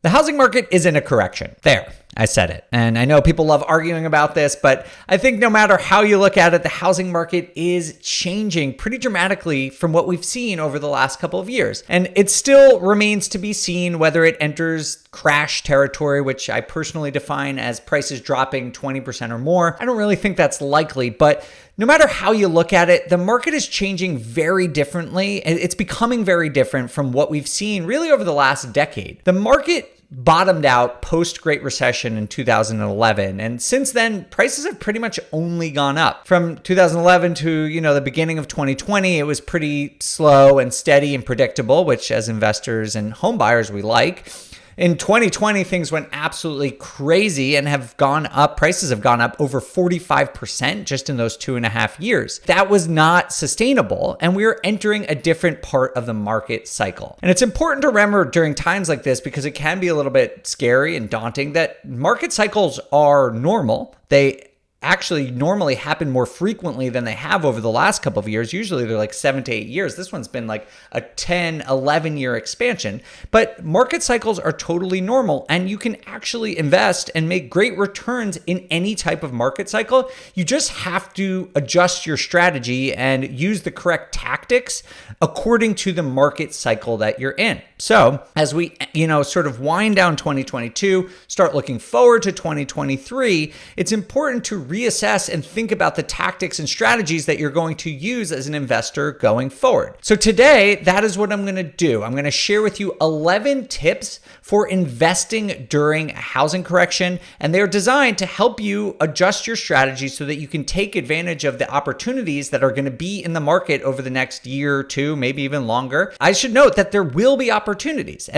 The housing market is in a correction. There, I said it. And I know people love arguing about this, but I think no matter how you look at it, the housing market is changing pretty dramatically from what we've seen over the last couple of years. And it still remains to be seen whether it enters crash territory, which I personally define as prices dropping 20% or more. I don't really think that's likely, but no matter how you look at it, the market is changing very differently. It's becoming very different from what we've seen really over the last decade. The market bottomed out post-Great Recession in 2011. And since then, prices have pretty much only gone up. From 2011 to, the beginning of 2020, it was pretty slow and steady and predictable, which as investors and home buyers, we like. In 2020, things went absolutely crazy and have gone up. Prices have gone up over 45% just in those 2.5 years. That was not sustainable, and we are entering a different part of the market cycle. And it's important to remember during times like this, because it can be a little bit scary and daunting, that market cycles are normal. They actually normally happen more frequently than they have over the last couple of years. Usually they're like 7 to 8 years. This one's been like a 10, 11 year expansion. But market cycles are totally normal, and you can actually invest and make great returns in any type of market cycle. You just have to adjust your strategy and use the correct tactics according to the market cycle that you're in. So as we, sort of wind down 2022, start looking forward to 2023, it's important to reassess and think about the tactics and strategies that you're going to use as an investor going forward. So today, that is what I'm going to do. I'm going to share with you 11 tips for investing during a housing correction, and they're designed to help you adjust your strategy so that you can take advantage of the opportunities that are going to be in the market over the next year or two, maybe even longer. I should note that there will be opportunities,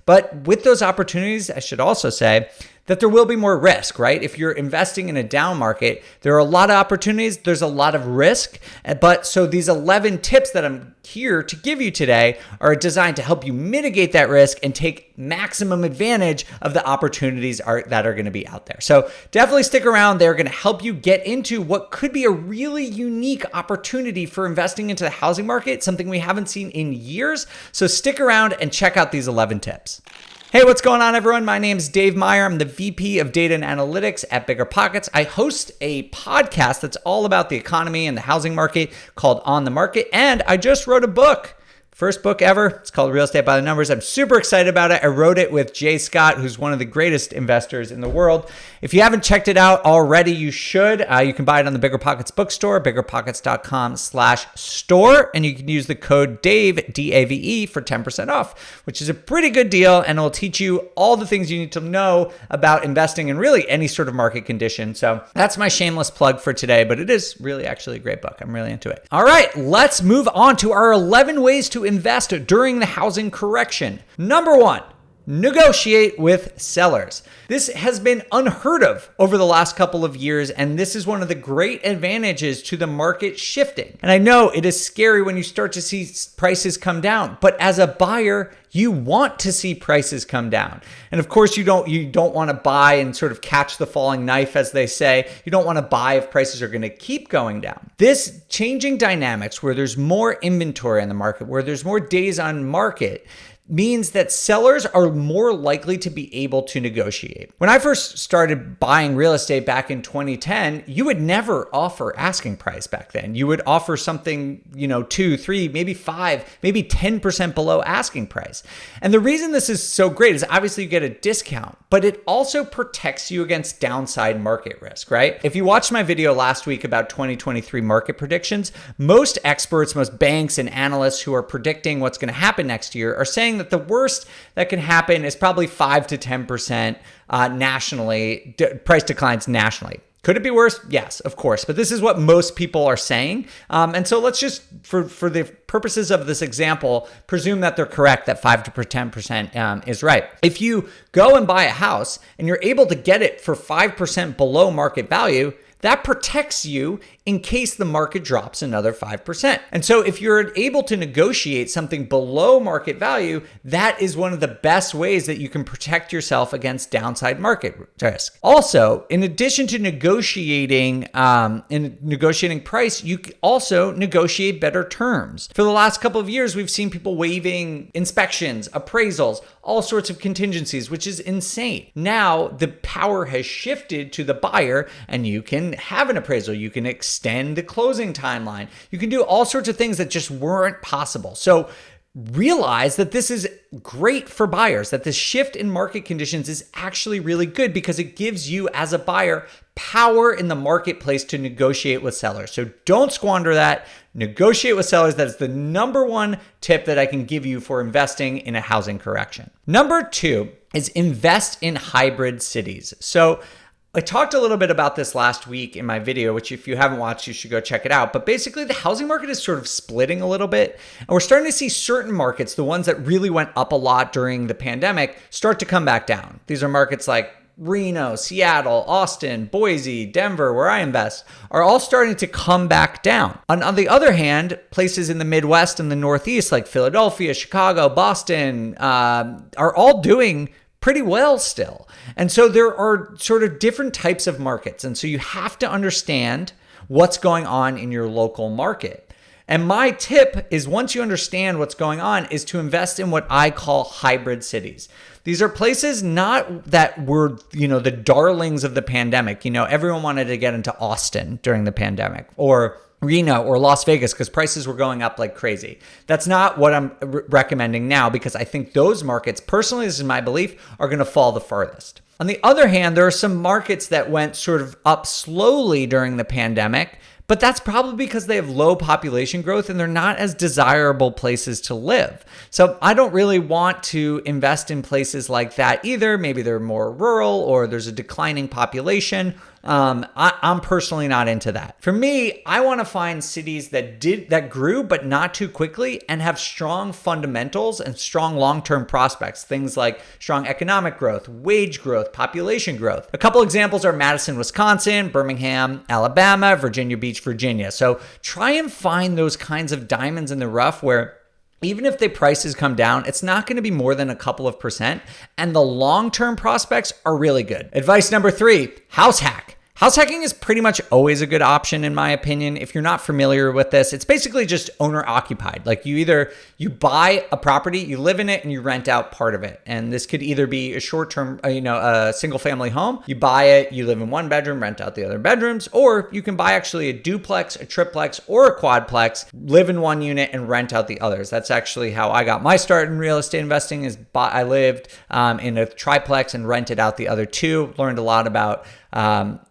but with those opportunities, I should also say that there will be more risk, right? If you're investing in a down market, there are a lot of opportunities, there's a lot of risk. But so these 11 tips that I'm here to give you today are designed to help you mitigate that risk and take maximum advantage of the opportunities that are going to be out there. So definitely stick around. They're going to help you get into what could be a really unique opportunity for investing into the housing market, something we haven't seen in years. So stick around and check out these 11 tips. Hey, what's going on, everyone? My name is Dave Meyer. I'm the VP of Data and Analytics at BiggerPockets. I host a podcast that's all about the economy and the housing market called On the Market, and I just wrote a book. First book ever. It's called Real Estate by the Numbers. I'm super excited about it. I wrote it with Jay Scott, who's one of the greatest investors in the world. If you haven't checked it out already, you should. You can buy it on the BiggerPockets bookstore, biggerpockets.com/store, and you can use the code DAVE, D-A-V-E, for 10% off, which is a pretty good deal, and it'll teach you all the things you need to know about investing in really any sort of market condition. So that's my shameless plug for today, but it is really actually a great book. I'm really into it. All right, let's move on to our 11 ways to invest during the housing correction. Number 1, negotiate with sellers. This has been unheard of over the last couple of years, and this is one of the great advantages to the market shifting. And I know it is scary when you start to see prices come down, but as a buyer, you want to see prices come down. And of course, you don't want to buy and sort of catch the falling knife, as they say. You don't want to buy if prices are going to keep going down. This changing dynamics where there's more inventory on the market, where there's more days on market, means that sellers are more likely to be able to negotiate. When I first started buying real estate back in 2010, you would never offer asking price back then. You would offer something, 2, 3, maybe 5, maybe 10% below asking price. And the reason this is so great is obviously you get a discount, but it also protects you against downside market risk, right? If you watched my video last week about 2023 market predictions, most experts, most banks and analysts who are predicting what's going to happen next year are saying that the worst that can happen is probably 5 to 10% nationally, price declines nationally. Could it be worse? Yes, of course. But this is what most people are saying. And so let's just, for the purposes of this example, presume that they're correct, that 5 to 10% is right. If you go and buy a house and you're able to get it for 5% below market value, that protects you in case the market drops another 5%. And so if you're able to negotiate something below market value, that is one of the best ways that you can protect yourself against downside market risk. Also, in addition to negotiating price, you can also negotiate better terms. For the last couple of years, we've seen people waiving inspections, appraisals, all sorts of contingencies, which is insane. Now the power has shifted to the buyer, and you can have an appraisal. You can extend the closing timeline. You can do all sorts of things that just weren't possible. So realize that this is great for buyers, that this shift in market conditions is actually really good because it gives you as a buyer power in the marketplace to negotiate with sellers. So don't squander that. Negotiate with sellers. That is the number one tip that I can give you for investing in a housing correction. Number 2 is invest in hybrid cities. So I talked a little bit about this last week in my video, which if you haven't watched, you should go check it out. But basically, the housing market is sort of splitting a little bit. And we're starting to see certain markets, the ones that really went up a lot during the pandemic, start to come back down. These are markets like Reno, Seattle, Austin, Boise, Denver, where I invest, are all starting to come back down. On the other hand, places in the Midwest and the Northeast like Philadelphia, Chicago, Boston are all doing pretty well still. And so there are sort of different types of markets. And so you have to understand what's going on in your local market. And my tip is, once you understand what's going on, is to invest in what I call hybrid cities. These are places not that were, the darlings of the pandemic. Everyone wanted to get into Austin during the pandemic, or Reno or Las Vegas, because prices were going up like crazy. That's not what I'm recommending now, because I think those markets, personally, this is my belief, are going to fall the farthest. On the other hand, there are some markets that went sort of up slowly during the pandemic, but that's probably because they have low population growth and they're not as desirable places to live. So I don't really want to invest in places like that either. Maybe they're more rural or there's a declining population. I'm personally not into that. For me, I want to find cities that grew, but not too quickly, and have strong fundamentals and strong long-term prospects. Things like strong economic growth, wage growth, population growth. A couple examples are Madison, Wisconsin, Birmingham, Alabama, Virginia Beach, Virginia. So try and find those kinds of diamonds in the rough where even if the prices come down, it's not going to be more than a couple of percent, and the long-term prospects are really good. Advice number 3, house hack. House hacking is pretty much always a good option, in my opinion. If you're not familiar with this, it's basically just owner occupied. Like you buy a property, you live in it, and you rent out part of it. And this could either be a short-term, a single family home. You buy it, you live in one bedroom, rent out the other bedrooms, or you can buy actually a duplex, a triplex, or a quadplex, live in one unit and rent out the others. That's actually how I got my start in real estate investing. I lived in a triplex and rented out the other two. Learned a lot about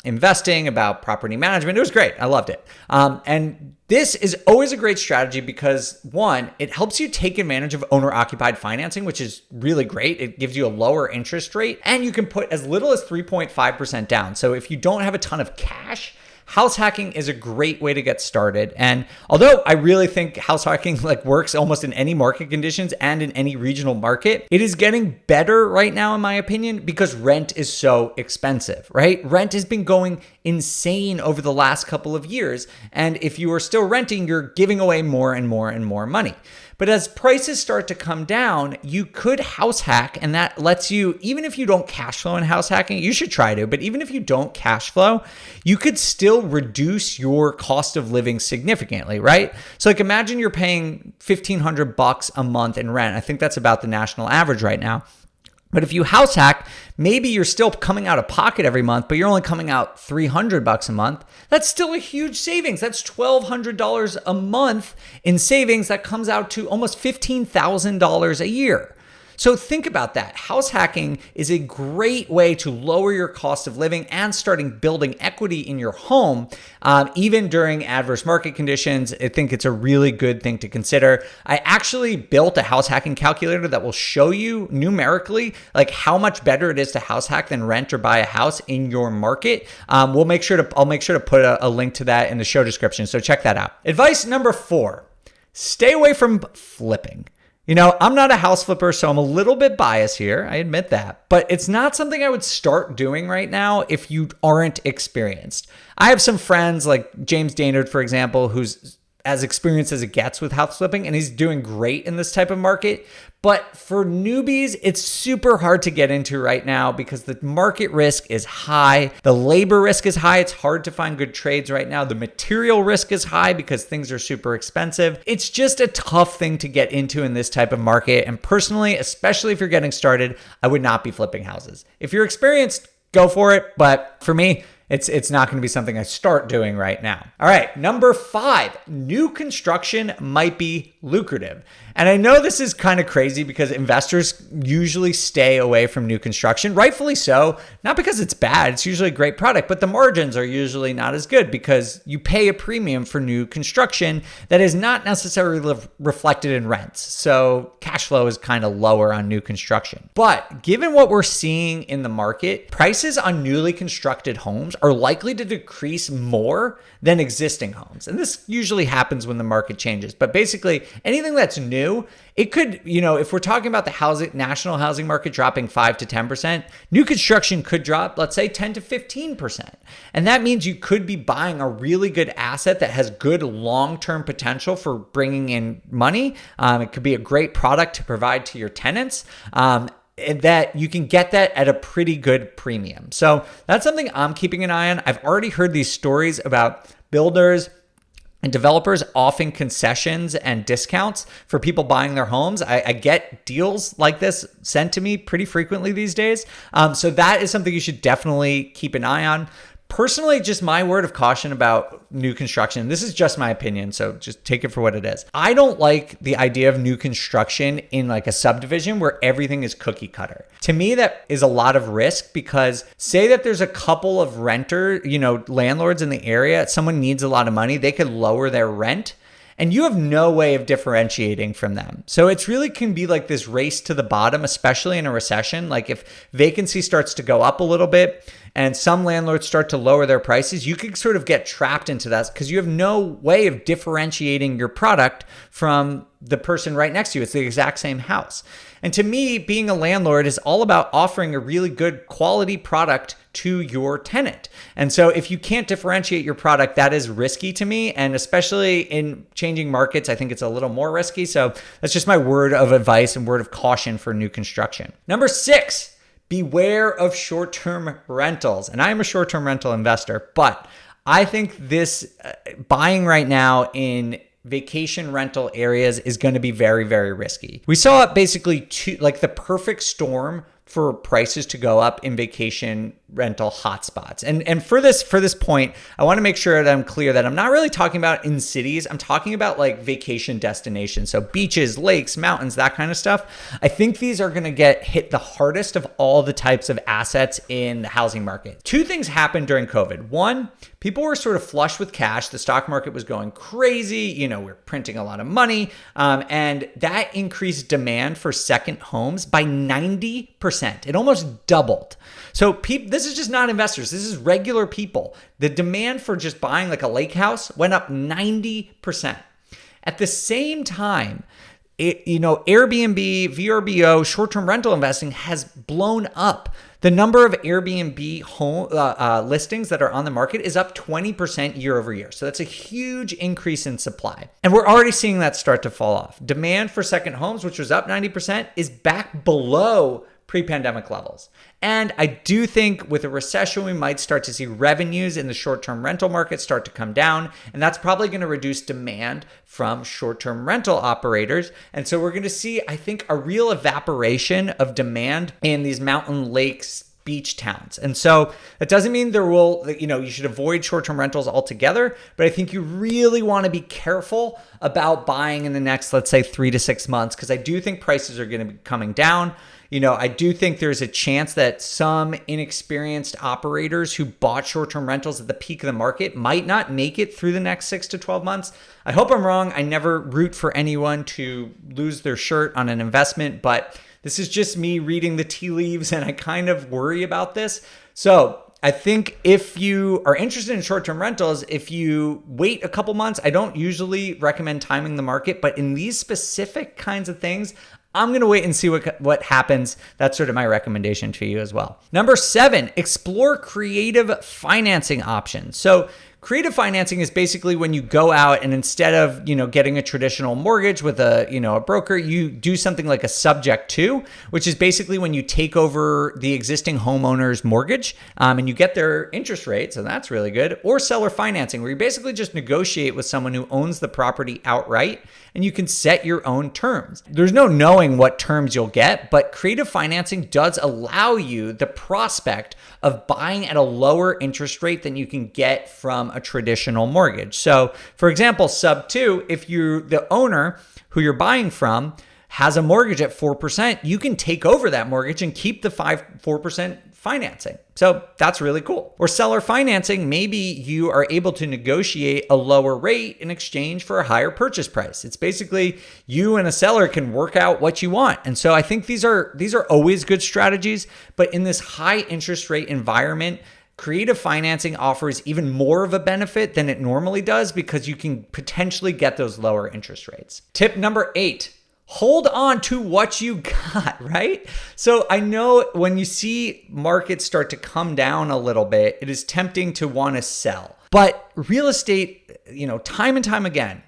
investing, about property management. It was great. I loved it. And this is always a great strategy because, one, it helps you take advantage of owner-occupied financing, which is really great. It gives you a lower interest rate, and you can put as little as 3.5% down. So if you don't have a ton of cash, house hacking is a great way to get started. And although I really think house hacking works almost in any market conditions and in any regional market, it is getting better right now, in my opinion, because rent is so expensive, right? Rent has been going insane over the last couple of years. And if you are still renting, you're giving away more and more and more money. But as prices start to come down, you could house hack, and that lets you, even if you don't cash flow in house hacking, you should try to, but even if you don't cash flow, you could still reduce your cost of living significantly, right? So imagine you're paying $1,500 a month in rent. I think that's about the national average right now. But if you house hack, maybe you're still coming out of pocket every month, but you're only coming out $300 a month. That's still a huge savings. That's $1,200 a month in savings. That comes out to almost $15,000 a year. So think about that. House hacking is a great way to lower your cost of living and starting building equity in your home, even during adverse market conditions. I think it's a really good thing to consider. I actually built a house hacking calculator that will show you numerically how much better it is to house hack than rent or buy a house in your market. I'll make sure to put a link to that in the show description. So check that out. Advice number 4, stay away from flipping. I'm not a house flipper, so I'm a little bit biased here. I admit that. But it's not something I would start doing right now if you aren't experienced. I have some friends like James Daynard, for example, who's as experienced as it gets with house flipping, and he's doing great in this type of market. But for newbies, it's super hard to get into right now because the market risk is high. The labor risk is high. It's hard to find good trades right now. The material risk is high because things are super expensive. It's just a tough thing to get into in this type of market. And personally, especially if you're getting started, I would not be flipping houses. If you're experienced, go for it. But for me, it's not going to be something I start doing right now. All right, number 5, new construction might be lucrative. And I know this is kind of crazy because investors usually stay away from new construction, rightfully so, not because it's bad, it's usually a great product, but the margins are usually not as good because you pay a premium for new construction that is not necessarily reflected in rents. So cash flow is kind of lower on new construction. But given what we're seeing in the market, prices on newly constructed homes are likely to decrease more than existing homes. And this usually happens when the market changes. But basically, anything that's new, it could, if we're talking about the national housing market dropping 5 to 10%, new construction could drop, let's say 10 to 15%. And that means you could be buying a really good asset that has good long-term potential for bringing in money. It could be a great product to provide to your tenants. That you can get that at a pretty good premium. So that's something I'm keeping an eye on. I've already heard these stories about builders and developers offering concessions and discounts for people buying their homes. I get deals like this sent to me pretty frequently these days. So that is something you should definitely keep an eye on. Personally, just my word of caution about new construction. This is just my opinion, so just take it for what it is. I don't like the idea of new construction in like a subdivision where everything is cookie cutter. To me, that is a lot of risk because say that there's a couple of landlords in the area, someone needs a lot of money, they could lower their rent. And you have no way of differentiating from them. So it's really can be like this race to the bottom, especially in a recession. Like if vacancy starts to go up a little bit and some landlords start to lower their prices, you could sort of get trapped into that because you have no way of differentiating your product from the person right next to you. It's the exact same house. And to me, being a landlord is all about offering a really good quality product to your tenant. And so if you can't differentiate your product, that is risky to me. And especially in changing markets, I think it's a little more risky. So that's just my word of advice and word of caution for new construction. Number 6, beware of short-term rentals. And I am a short-term rental investor, but I think this buying right now in vacation rental areas is going to be very, very risky. We saw basically the perfect storm for prices to go up in vacation rental hotspots. And for this point, I want to make sure that I'm clear that I'm not really talking about in cities. I'm talking about like vacation destinations. So beaches, lakes, mountains, that kind of stuff. I think these are going to get hit the hardest of all the types of assets in the housing market. 2 things happened during COVID. 1, people were sort of flush with cash. The stock market was going crazy. We're printing a lot of money. And that increased demand for second homes by 90%. It almost doubled. So this is just not investors. This is regular people. The demand for just buying like a lake house went up 90%. At the same time, Airbnb, VRBO, short-term rental investing has blown up. The number of Airbnb home listings that are on the market is up 20% year over year. So that's a huge increase in supply. And we're already seeing that start to fall off. Demand for second homes, which was up 90%, is back below pre-pandemic levels. And I do think with a recession, we might start to see revenues in the short-term rental market start to come down. And that's probably going to reduce demand from short-term rental operators. And so we're going to see, I think, a real evaporation of demand in these mountain lakes, beach towns. And so that doesn't mean you should avoid short-term rentals altogether, but I think you really want to be careful about buying in the next, let's say 3 to 6 months, because I do think prices are going to be coming down. I do think there's a chance that some inexperienced operators who bought short-term rentals at the peak of the market might not make it through the next 6 to 12 months. I hope I'm wrong. I never root for anyone to lose their shirt on an investment, but this is just me reading the tea leaves and I kind of worry about this. So I think if you are interested in short-term rentals, if you wait a couple months, I don't usually recommend timing the market, but in these specific kinds of things, I'm going to wait and see what happens. That's sort of my recommendation to you as well. Number 7, explore creative financing options. So creative financing is basically when you go out and instead of, getting a traditional mortgage with a broker, you do something like a subject to, which is basically when you take over the existing homeowner's mortgage and you get their interest rate. So that's really good. Or seller financing, where you basically just negotiate with someone who owns the property outright and you can set your own terms. There's no knowing what terms you'll get, but creative financing does allow you the prospect of buying at a lower interest rate than you can get from a traditional mortgage. So for example, sub 2, if you're the owner who you're buying from has a mortgage at 4%, you can take over that mortgage and keep the 4% financing. So that's really cool. Or seller financing, maybe you are able to negotiate a lower rate in exchange for a higher purchase price. It's basically you and a seller can work out what you want. And so I think these are always good strategies, but in this high interest rate environment, creative financing offers even more of a benefit than it normally does because you can potentially get those lower interest rates. Tip number 8. Hold on to what you got, right? So I know when you see markets start to come down a little bit, it is tempting to want to sell. But real estate, time and time again,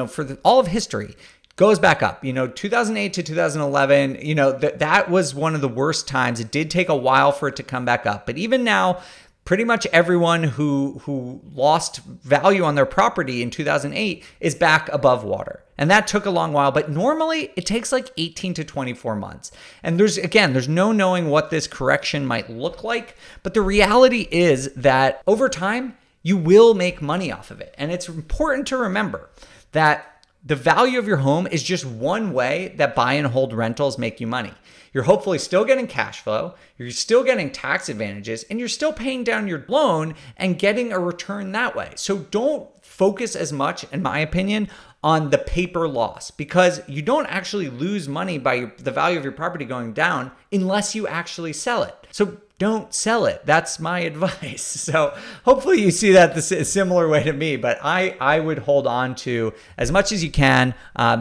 for all of history, goes back up. 2008 to 2011, that was one of the worst times. It did take a while for it to come back up. But even now, pretty much everyone who lost value on their property in 2008 is back above water. And that took a long while, but normally it takes like 18 to 24 months. And there's no knowing what this correction might look like, but the reality is that over time, you will make money off of it. And it's important to remember that the value of your home is just one way that buy and hold rentals make you money. You're hopefully still getting cash flow, you're still getting tax advantages, and you're still paying down your loan and getting a return that way. So don't focus as much, in my opinion, on the paper loss, because you don't actually lose money by the value of your property going down unless you actually sell it. So don't sell it. That's my advice. So hopefully you see that a similar way to me, but I would hold on to as much as you can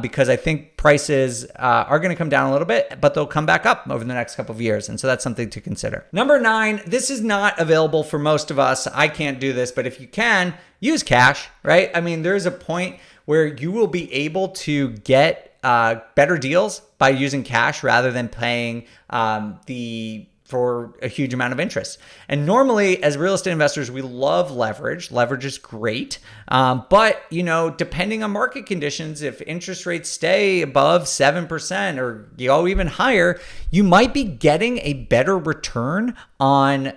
because I think prices are going to come down a little bit, but they'll come back up over the next couple of years. And so that's something to consider. Number 9, this is not available for most of us. I can't do this, but if you can, use cash, right? I mean, there's a point where you will be able to get better deals by using cash rather than paying for a huge amount of interest. And normally as real estate investors, we love leverage. Leverage is great. But, depending on market conditions, if interest rates stay above 7% or go even higher, you might be getting a better return on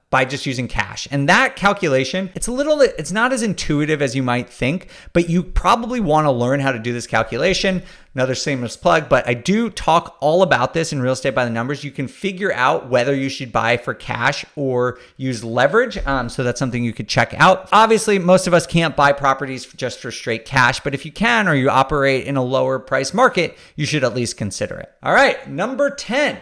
by just using cash. And that calculation, it's not as intuitive as you might think, but you probably want to learn how to do this calculation. Another shameless plug, but I do talk all about this in Real Estate by the Numbers. You can figure out whether you should buy for cash or use leverage. So that's something you could check out. Obviously, most of us can't buy properties just for straight cash, but if you can, or you operate in a lower price market, you should at least consider it. All right, number 10,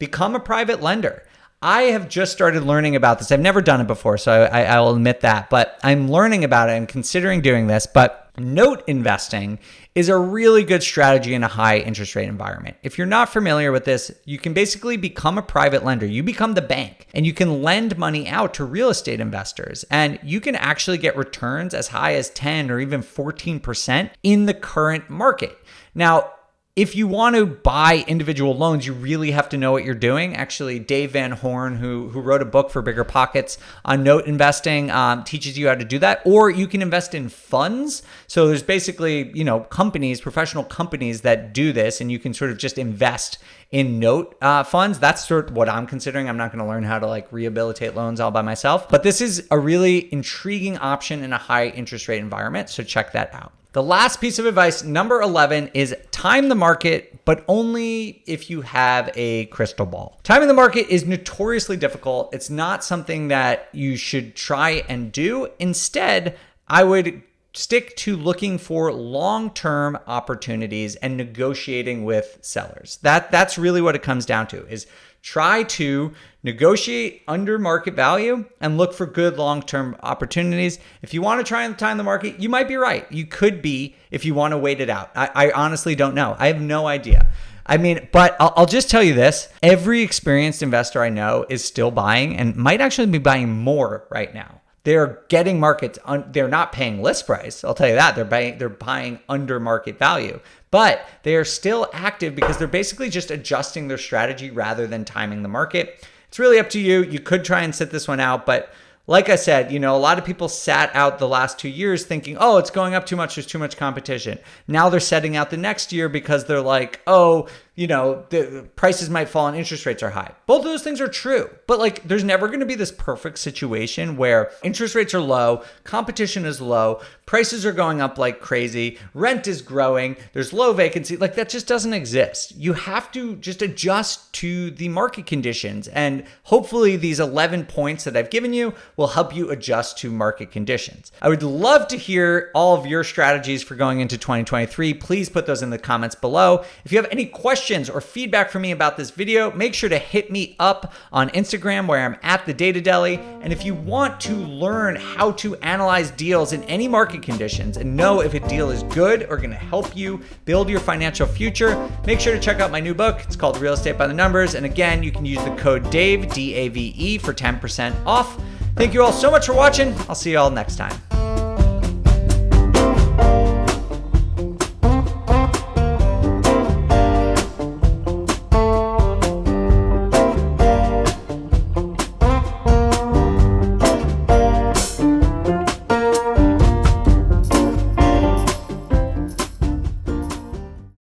become a private lender. I have just started learning about this. I've never done it before, so I will admit that, but I'm learning about it and considering doing this. But note investing is a really good strategy in a high interest rate environment. If you're not familiar with this, you can basically become a private lender. You become the bank and you can lend money out to real estate investors, and you can actually get returns as high as 10 or even 14% in the current market. Now, if you want to buy individual loans, you really have to know what you're doing. Actually, Dave Van Horn, who wrote a book for BiggerPockets on note investing, teaches you how to do that. Or you can invest in funds. So there's basically, companies, professional companies that do this, and you can sort of just invest in note funds. That's sort of what I'm considering. I'm not going to learn how to rehabilitate loans all by myself. But this is a really intriguing option in a high interest rate environment. So check that out. The last piece of advice, number 11, is time the market, but only if you have a crystal ball. Timing the market is notoriously difficult. It's not something that you should try and do. Instead, I would stick to looking for long-term opportunities and negotiating with sellers. That's really what it comes down to, is Try to negotiate under market value and look for good long-term opportunities. If you want to try and time the market, you might be right. You could be if you want to wait it out. I honestly don't know. I have no idea. I mean, but I'll just tell you this. Every experienced investor I know is still buying and might actually be buying more right now. They're getting markets. They're not paying list price. I'll tell you that. They're buying under market value, but they are still active because they're basically just adjusting their strategy rather than timing the market. It's really up to you. You could try and sit this one out, but like I said, a lot of people sat out the last 2 years thinking, oh, it's going up too much. There's too much competition. Now they're setting out the next year because they're like, oh, the prices might fall and interest rates are high. Both of those things are true. But there's never going to be this perfect situation where interest rates are low, competition is low, prices are going up like crazy, rent is growing, there's low vacancy. That just doesn't exist. You have to just adjust to the market conditions. And hopefully these 11 points that I've given you will help you adjust to market conditions. I would love to hear all of your strategies for going into 2023. Please put those in the comments below. If you have any questions or feedback for me about this video, make sure to hit me up on Instagram where I'm at the Data Deli. And if you want to learn how to analyze deals in any market conditions and know if a deal is good or going to help you build your financial future, make sure to check out my new book. It's called Real Estate by the Numbers. And again, you can use the code DAVE, D-A-V-E, for 10% off. Thank you all so much for watching. I'll see you all next time.